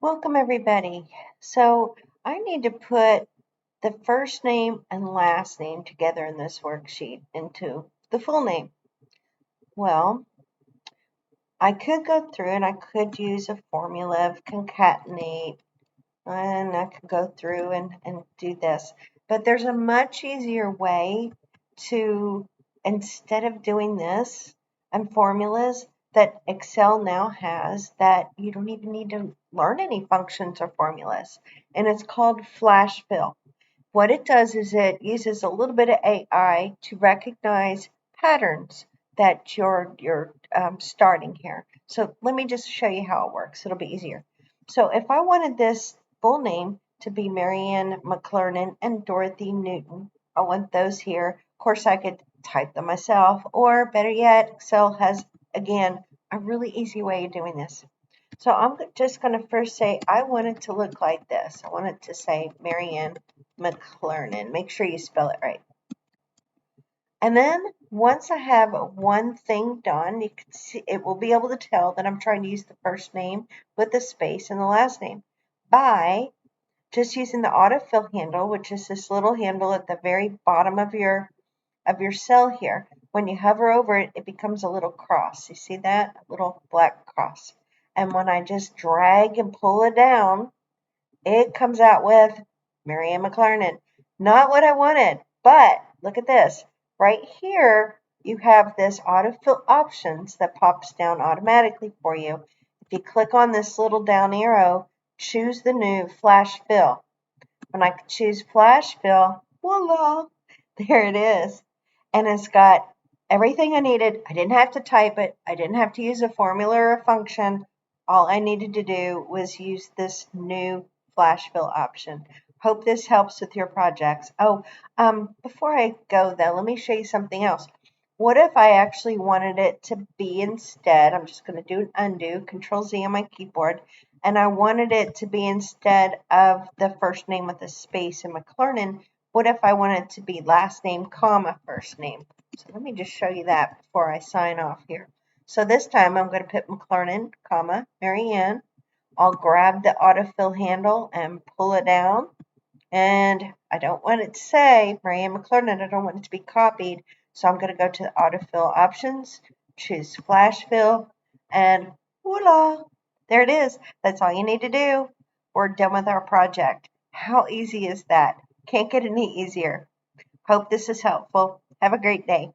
Welcome everybody. So I need to put the first name and last name together in this worksheet into the full name. Well, I could go through and I could use a formula of concatenate and I could go through and do this. But there's a much easier way to, instead of doing this and formulas that Excel now has, that you don't even need to learn any functions or formulas. And it's called FlashFill. What it does is it uses a little bit of AI to recognize patterns that you're starting here. So let me just show you how it works. It'll be easier. So if I wanted this full name to be Marianne McClernand and Dorothy Newton, I want those here. Of course, I could type them myself, or better yet, Excel has, again, a really easy way of doing this. So I'm just going to first say I want it to look like this. I want it to say Marianne McClernand. Make sure you spell it right. And then once I have one thing done, you can see it will be able to tell that I'm trying to use the first name with the space and the last name by just using the autofill handle, which is this little handle at the very bottom of your cell here. When you hover over it, it becomes a little cross. You see that? A little black cross. And when I just drag and pull it down, it comes out with Marianne McClernand. Not what I wanted, but look at this. Right here, you have this autofill options that pops down automatically for you. If you click on this little down arrow, choose the new Flash Fill. When I choose Flash Fill, voila, there it is. And it's got everything I needed. I didn't have to type it. I didn't have to use a formula or a function. All I needed to do was use this new Flash Fill option. Hope this helps with your projects. Oh, before I go though, let me show you something else. What if I actually wanted it to be instead, I'm just going to do an undo, Control Z on my keyboard, and I wanted it to be instead of the first name with a space in McClernand, what if I wanted it to be last name, comma, first name? So let me just show you that before I sign off here. So this time I'm going to put McClernand, comma, Marianne. I'll grab the autofill handle and pull it down. And I don't want it to say Marianne McClernand. I don't want it to be copied. So I'm going to go to the autofill options, choose flash fill, and voila, there it is. That's all you need to do. We're done with our project. How easy is that? Can't get any easier. Hope this is helpful. Have a great day.